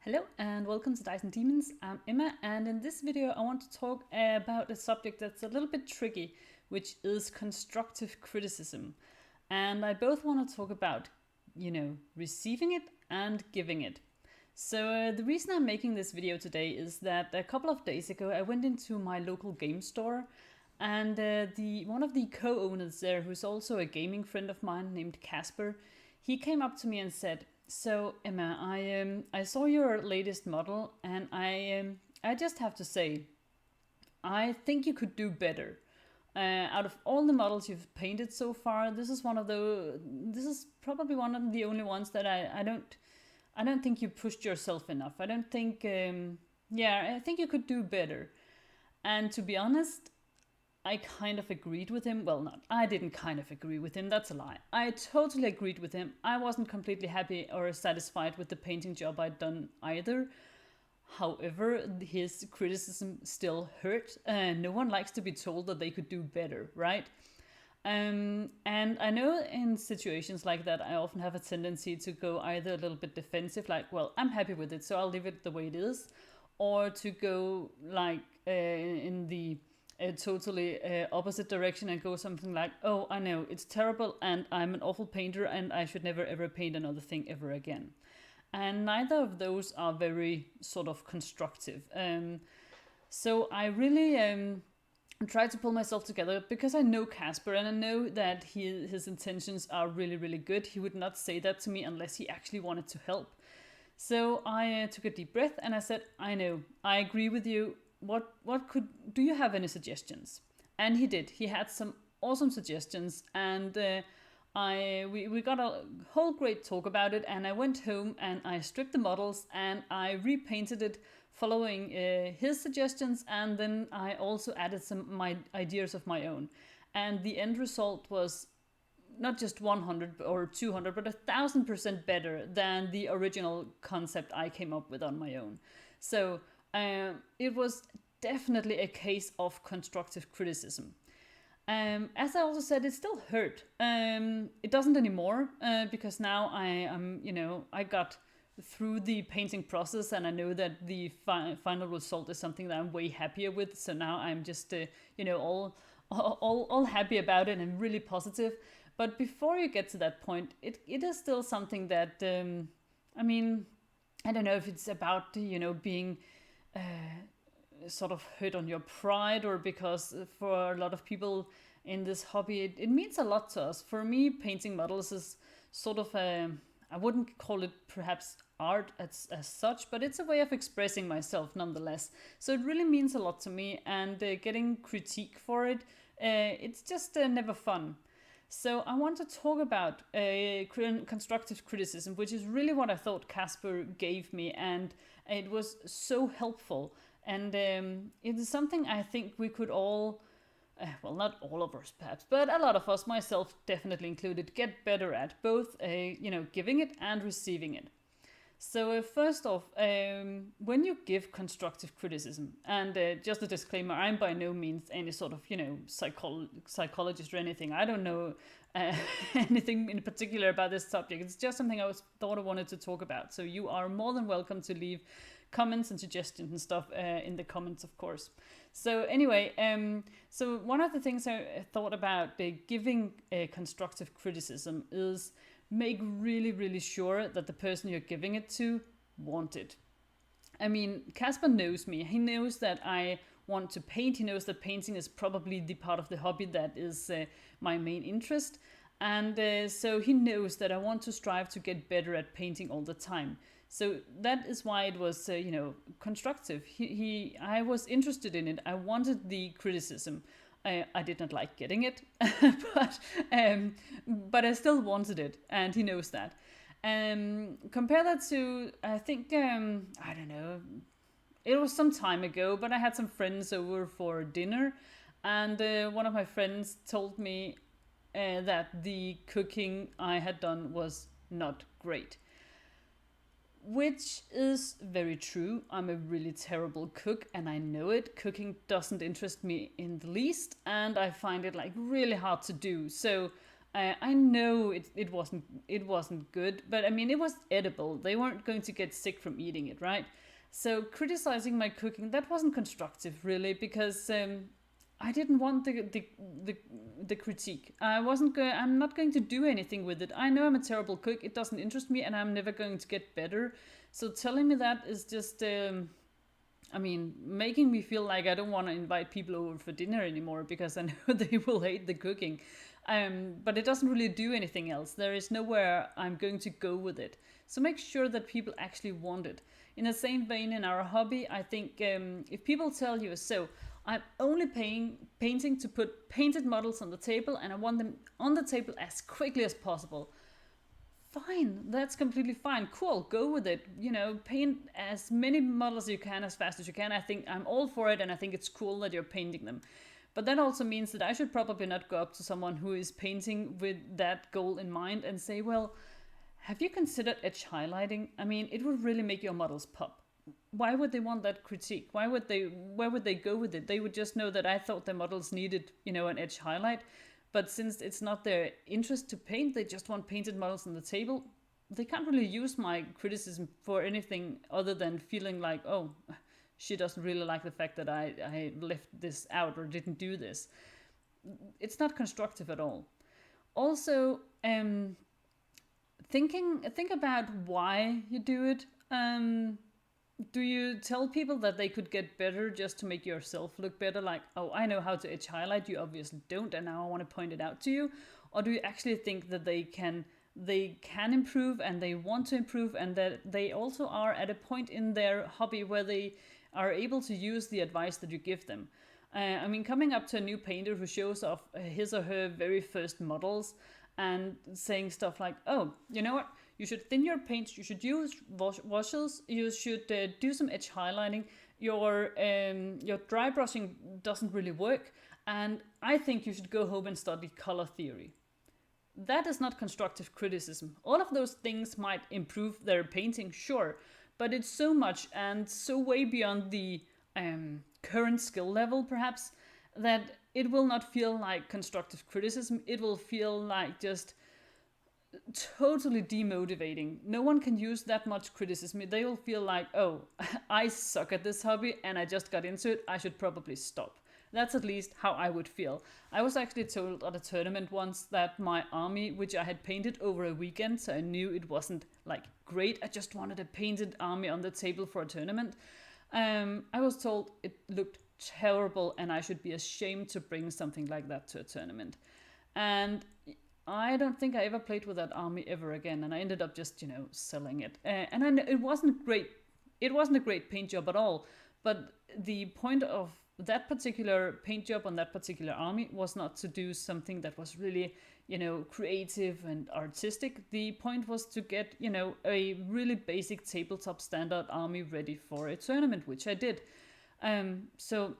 Hello and welcome to Dice and Demons. I'm Emma, and in this video I want to talk about a subject that's a little bit tricky, which is constructive criticism. And I both want to talk about, receiving it and giving it. So the reason I'm making this video today is that a couple of days ago I went into my local game store, and the one of the co-owners there, who's also a gaming friend of mine named Casper, he came up to me and said, "So Emma, I saw your latest model, and I just have to say, I think you could do better. Out of all the models you've painted so far, this is probably one of the only ones that I don't think you pushed yourself enough. I don't think I think you could do better." And to be honest, I kind of agreed with him. Well, not. I didn't kind of agree with him. That's a lie. I totally agreed with him. I wasn't completely happy or satisfied with the painting job I'd done either. However, his criticism still hurt. No one likes to be told that they could do better, right? And I know in situations like that, I often have a tendency to go either a little bit defensive, like, well, I'm happy with it, so I'll leave it the way it is, or to go like in the totally opposite direction and go something like, "Oh, I know it's terrible, and I'm an awful painter, and I should never ever paint another thing ever again." And neither of those are very sort of constructive. So I really tried to pull myself together because I know Casper and I know that his intentions are really, really good. He would not say that to me unless he actually wanted to help. So I took a deep breath and I said, "I know, I agree with you. Do you have any suggestions?" And he did. He had some awesome suggestions, and we got a whole great talk about it. And I went home and I stripped the models and I repainted it following his suggestions, and then I also added some my ideas of my own. And the end result was not just 100 or 200, but 1,000% better than the original concept I came up with on my own. So it was definitely a case of constructive criticism. As I also said, it still hurt. It doesn't anymore because now I got through the painting process, and I know that the final result is something that I'm way happier with. So now I'm just all happy about it and really positive. But before you get to that point, it is still something that I don't know if it's about being sort of hurt on your pride, or because for a lot of people in this hobby it means a lot to us. For me, painting models is sort of I wouldn't call it perhaps art as such, but it's a way of expressing myself nonetheless. So it really means a lot to me, and getting critique for it, it's just never fun. So I want to talk about constructive criticism, which is really what I thought Casper gave me, and it was so helpful. And it is something I think we could all, well, not all of us perhaps, but a lot of us, myself definitely included, get better at both, giving it and receiving it. So first off, when you give constructive criticism, and just a disclaimer, I'm by no means any sort of psychologist or anything. I don't know anything in particular about this subject. It's just something thought I wanted to talk about. So you are more than welcome to leave comments and suggestions and stuff in the comments, of course. So anyway, so one of the things I thought about giving constructive criticism is make really, really sure that the person you're giving it to want it. I mean, Casper knows me. He knows that I want to paint. He knows that painting is probably the part of the hobby that is my main interest. And so he knows that I want to strive to get better at painting all the time. So that is why it was, constructive. I was interested in it. I wanted the criticism. I did not like getting it, but I still wanted it, and he knows that. Compare that to, I think, I don't know, it was some time ago, but I had some friends over for dinner, and one of my friends told me that the cooking I had done was not great. Which is very true. I'm a really terrible cook, and I know it. Cooking doesn't interest me in the least, and I find it like really hard to do. So I know it wasn't good, but I mean it was edible. They weren't going to get sick from eating it, right? So criticizing my cooking, that wasn't constructive really, because I didn't want the the critique. I'm not going to do anything with it. I know I'm a terrible cook. It doesn't interest me, and I'm never going to get better. So telling me that is just I mean, making me feel like I don't want to invite people over for dinner anymore, because I know they will hate the cooking. But it doesn't really do anything else. There is nowhere I'm going to go with it. So make sure that people actually want it. In the same vein, in our hobby, I think if people tell you, so I'm only painting to put painted models on the table, and I want them on the table as quickly as possible. Fine, that's completely fine. Cool, go with it. You know, paint as many models as you can as fast as you can. I think I'm all for it, and I think it's cool that you're painting them. But that also means that I should probably not go up to someone who is painting with that goal in mind and say, well, have you considered edge highlighting? I mean, it would really make your models pop. Why would they want that critique? Where would they go with it? They would just know that I thought the models needed, an edge highlight. But since it's not their interest to paint, they just want painted models on the table. They can't really use my criticism for anything other than feeling like, oh, she doesn't really like the fact that I left this out or didn't do this. It's not constructive at all. Also, think about why you do it. Do you tell people that they could get better just to make yourself look better? Like, oh, I know how to edge highlight. You obviously don't, and now I want to point it out to you. Or do you actually think that they can improve, and they want to improve, and that they also are at a point in their hobby where they are able to use the advice that you give them? I mean, coming up to a new painter who shows off his or her very first models and saying stuff like, oh, you know what? You should thin your paints. You should use washes. You should do some edge highlighting. Your dry brushing doesn't really work, and I think you should go home and study color theory. That is not constructive criticism. All of those things might improve their painting, sure, but it's so much and so way beyond the current skill level, perhaps, that it will not feel like constructive criticism. It will feel like just totally demotivating. No one can use that much criticism. They will feel like, oh, I suck at this hobby and I just got into it. I should probably stop. That's at least how I would feel. I was actually told at a tournament once that my army, which I had painted over a weekend, so I knew it wasn't like great. I just wanted a painted army on the table for a tournament. I was told it looked terrible and I should be ashamed to bring something like that to a tournament. And I don't think I ever played with that army ever again, and I ended up just selling it. And it wasn't great. It wasn't a great paint job at all. But the point of that particular paint job on that particular army was not to do something that was really creative and artistic. The point was to get a really basic tabletop standard army ready for a tournament, which I did. So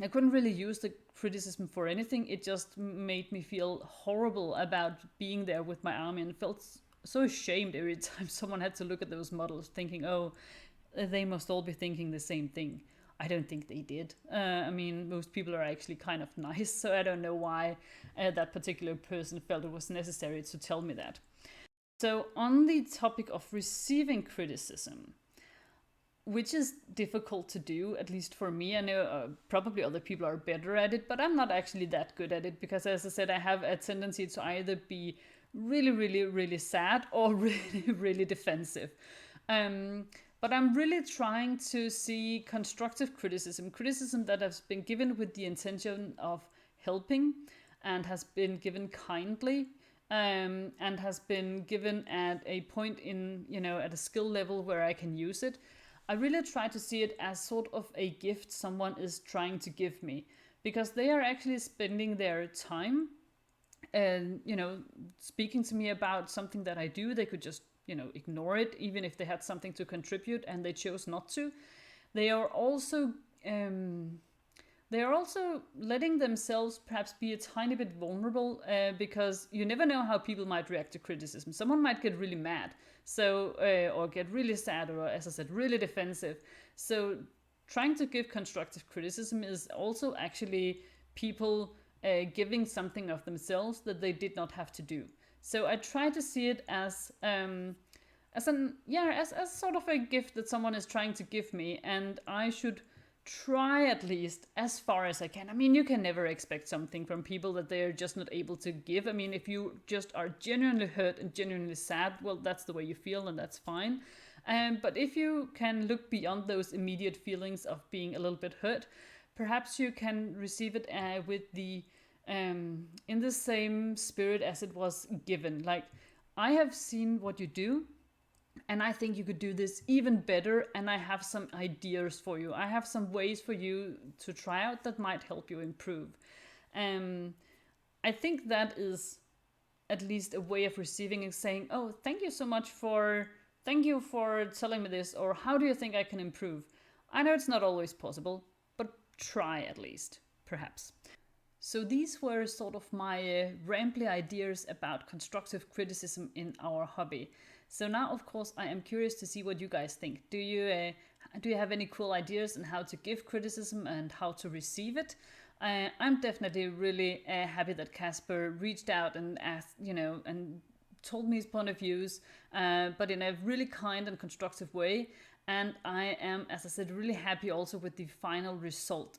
I couldn't really use the criticism for anything. It just made me feel horrible about being there with my army, and felt so ashamed every time someone had to look at those models thinking, oh, they must all be thinking the same thing. I don't think they did. I mean, most people are actually kind of nice, so I don't know why that particular person felt it was necessary to tell me that. So, on the topic of receiving criticism, which is difficult to do, at least for me. I know probably other people are better at it, but I'm not actually that good at it, because, as I said, I have a tendency to either be really, really, really sad or really, really defensive. But I'm really trying to see constructive criticism that has been given with the intention of helping, and has been given kindly, and has been given at a point in, at a skill level where I can use it. I really try to see it as sort of a gift someone is trying to give me, because they are actually spending their time and, speaking to me about something that I do. They could just, ignore it, even if they had something to contribute and they chose not to. They are also letting themselves perhaps be a tiny bit vulnerable, because you never know how people might react to criticism. Someone might get really mad, or get really sad, or, as I said, really defensive. So trying to give constructive criticism is also actually people giving something of themselves that they did not have to do. So I try to see it as as sort of a gift that someone is trying to give me, and I should try at least as far as I can. I mean, you can never expect something from people that they are just not able to give. I mean, if you just are genuinely hurt and genuinely sad, well, that's the way you feel, and that's fine. But if you can look beyond those immediate feelings of being a little bit hurt, perhaps you can receive it with the in the same spirit as it was given. Like, I have seen what you do, and I think you could do this even better, and I have some ideas for you. I have some ways for you to try out that might help you improve. I think that is at least a way of receiving and saying, oh, thank you for telling me this, or how do you think I can improve? I know it's not always possible, but try at least, perhaps. So these were sort of my rambly ideas about constructive criticism in our hobby. So now, of course, I am curious to see what you guys think. Do you have any cool ideas on how to give criticism and how to receive it? I'm definitely really happy that Casper reached out and asked, and told me his point of views, but in a really kind and constructive way. And I am, as I said, really happy also with the final result.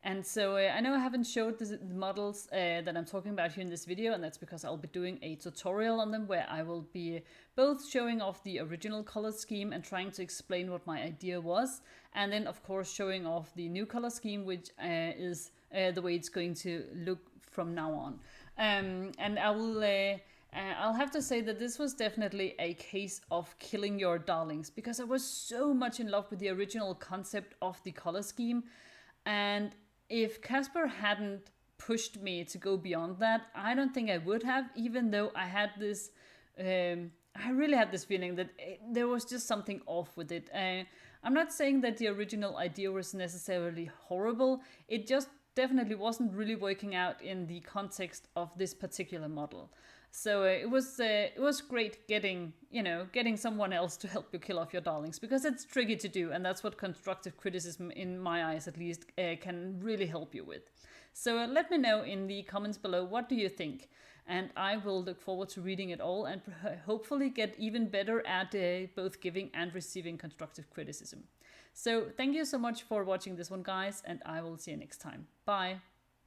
And so I know I haven't showed the models that I'm talking about here in this video, and that's because I'll be doing a tutorial on them where I will be both showing off the original color scheme and trying to explain what my idea was, and then of course showing off the new color scheme, which is the way it's going to look from now on. And I'll have to say that this was definitely a case of killing your darlings, because I was so much in love with the original concept of the color scheme. And if Casper hadn't pushed me to go beyond that, I don't think I would have, even though I had this, I really had this feeling that there was just something off with it. I'm not saying that the original idea was necessarily horrible, it just definitely wasn't really working out in the context of this particular model. So it was great getting someone else to help you kill off your darlings, because it's tricky to do, and that's what constructive criticism, in my eyes at least, can really help you with. So let me know in the comments below, what do you think? And I will look forward to reading it all and hopefully get even better at both giving and receiving constructive criticism. So thank you so much for watching this one, guys, and I will see you next time. Bye!